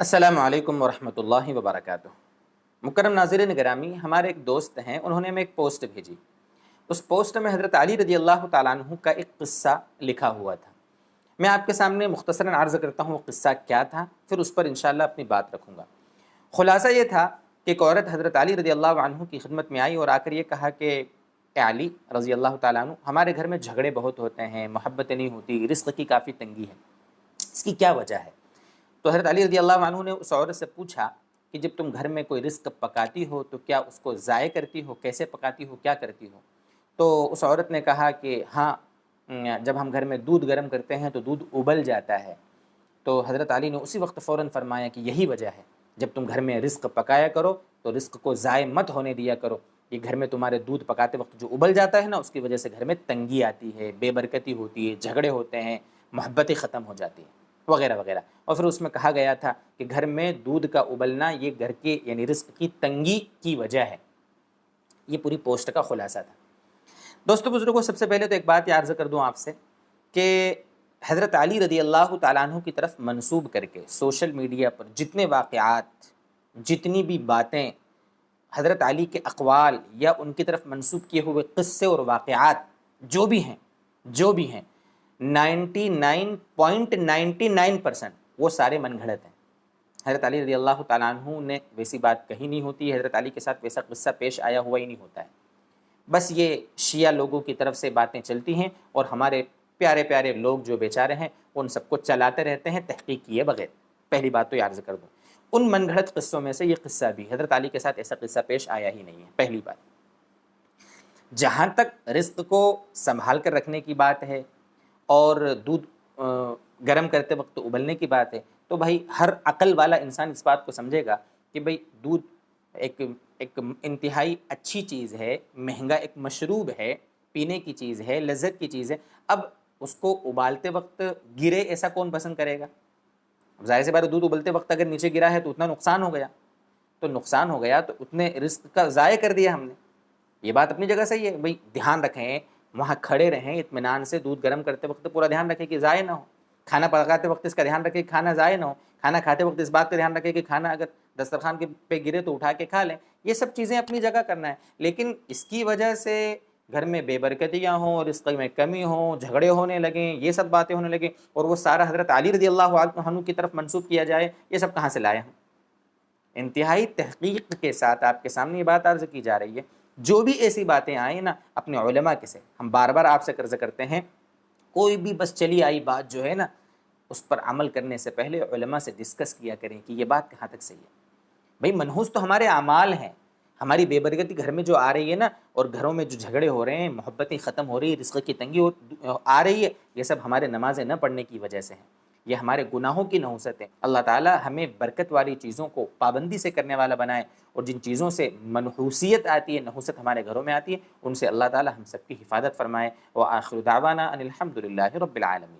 السلام علیکم ورحمۃ اللہ وبرکاتہ۔ مکرم ناظرین گرامی، ہمارے ایک دوست ہیں، انہوں نے ہمیں ایک پوسٹ بھیجی۔ اس پوسٹ میں حضرت علی رضی اللہ تعالیٰ عنہ کا ایک قصہ لکھا ہوا تھا۔ میں آپ کے سامنے مختصراً عرض کرتا ہوں وہ قصہ کیا تھا، پھر اس پر انشاءاللہ اپنی بات رکھوں گا۔ خلاصہ یہ تھا کہ ایک عورت حضرت علی رضی اللہ عنہ کی خدمت میں آئی اور آ کر یہ کہا کہ اے علی رضی اللہ تعالیٰ عنہ، ہمارے گھر میں جھگڑے بہت ہوتے ہیں، محبتیں نہیں ہوتی، رزق کی کافی تنگی ہے، اس کی کیا وجہ ہے؟ تو حضرت علی رضی اللہ عنہ نے اس عورت سے پوچھا کہ جب تم گھر میں کوئی رزق پکاتی ہو تو کیا اس کو ضائع کرتی ہو، کیسے پکاتی ہو، کیا کرتی ہو؟ تو اس عورت نے کہا کہ ہاں، جب ہم گھر میں دودھ گرم کرتے ہیں تو دودھ ابل جاتا ہے۔ تو حضرت علی نے اسی وقت فوراً فرمایا کہ یہی وجہ ہے، جب تم گھر میں رزق پکایا کرو تو رزق کو ضائع مت ہونے دیا کرو۔ یہ گھر میں تمہارے دودھ پکاتے وقت جو ابل جاتا ہے نا، اس کی وجہ سے گھر میں تنگی آتی ہے، بے برکتی ہوتی ہے، جھگڑے ہوتے ہیں، محبتیں ختم ہو جاتی ہیں، وغیرہ وغیرہ۔ اور پھر اس میں کہا گیا تھا کہ گھر میں دودھ کا ابلنا یہ گھر کے یعنی رزق کی تنگی کی وجہ ہے۔ یہ پوری پوسٹ کا خلاصہ تھا۔ دوستو بزرگوں، سب سے پہلے تو ایک بات یہ عرض کر دوں آپ سے کہ حضرت علی رضی اللہ تعالیٰ عنہ کی طرف منسوب کر کے سوشل میڈیا پر جتنے واقعات، جتنی بھی باتیں حضرت علی کے اقوال یا ان کی طرف منسوب کیے ہوئے قصے اور واقعات جو بھی ہیں 99.99% وہ سارے من گھڑت ہیں۔ حضرت علی رضی اللہ تعالیٰ عنہ نے ویسی بات کہی نہیں ہوتی ہے، حضرت علی کے ساتھ ویسا قصہ پیش آیا ہوا ہی نہیں ہوتا ہے۔ بس یہ شیعہ لوگوں کی طرف سے باتیں چلتی ہیں اور ہمارے پیارے پیارے لوگ جو بیچارے ہیں ان سب کو چلاتے رہتے ہیں تحقیق کیے بغیر۔ پہلی بات تو یہ عرض کر دوں، ان من گھڑت قصوں میں سے یہ قصہ بھی حضرت علی کے ساتھ ایسا قصہ پیش آیا ہی نہیں ہے۔ پہلی بات، جہاں تک رزق کو سنبھال کر رکھنے کی بات ہے اور دودھ گرم کرتے وقت ابلنے کی بات ہے، تو بھائی ہر عقل والا انسان اس بات کو سمجھے گا کہ بھائی دودھ ایک انتہائی اچھی چیز ہے، مہنگا ایک مشروب ہے، پینے کی چیز ہے، لذت کی چیز ہے۔ اب اس کو ابالتے وقت گرے ایسا کون پسند کرے گا؟ اب ظاہر سی بات ہے، دودھ ابلتے وقت اگر نیچے گرا ہے تو اتنا نقصان ہو گیا، تو اتنے رزق کا ضائع کر دیا ہم نے۔ یہ بات اپنی جگہ صحیح ہے، بھائی دھیان رکھیں، وہاں کھڑے رہیں اطمینان سے، دودھ گرم کرتے وقت پورا دھیان رکھیں کہ ضائع نہ ہو، کھانا پکاتے وقت اس کا دھیان رکھیں کہ کھانا ضائع نہ ہو، کھانا کھاتے وقت اس بات کا دھیان رکھیں کہ کھانا اگر دسترخوان کے پہ گرے تو اٹھا کے کھا لیں۔ یہ سب چیزیں اپنی جگہ کرنا ہے، لیکن اس کی وجہ سے گھر میں بے برکتیاں ہوں، رزق میں کمی ہوں، جھگڑے ہونے لگیں، یہ سب باتیں ہونے لگیں، اور وہ سارا حضرت علی رضی اللہ عنہ کی طرف منسوب کیا جائے، یہ سب کہاں سے لائے ہم؟ انتہائی تحقیق کے ساتھ آپ کے سامنے یہ بات عرض کی جا رہی ہے۔ جو بھی ایسی باتیں آئیں نا، اپنے علماء کے سے ہم بار بار آپ سے عرض کرتے ہیں، کوئی بھی بس چلی آئی بات جو ہے نا، اس پر عمل کرنے سے پہلے علماء سے ڈسکس کیا کریں کہ یہ بات کہاں تک صحیح ہے۔ بھئی منحوس تو ہمارے اعمال ہیں، ہماری بے برکتی گھر میں جو آ رہی ہے نا، اور گھروں میں جو جھگڑے ہو رہے ہیں، محبتیں ختم ہو رہی ہے، رزق کی تنگی آ رہی ہے، یہ سب ہمارے نمازیں نہ پڑھنے کی وجہ سے ہیں، یہ ہمارے گناہوں کی نحوست ہے۔ اللہ تعالیٰ ہمیں برکت والی چیزوں کو پابندی سے کرنے والا بنائے، اور جن چیزوں سے منحوسیت آتی ہے، نحوست ہمارے گھروں میں آتی ہے، ان سے اللہ تعالیٰ ہم سب کی حفاظت فرمائے۔ وآخر دعوانا ان الحمد للہ رب العالمین۔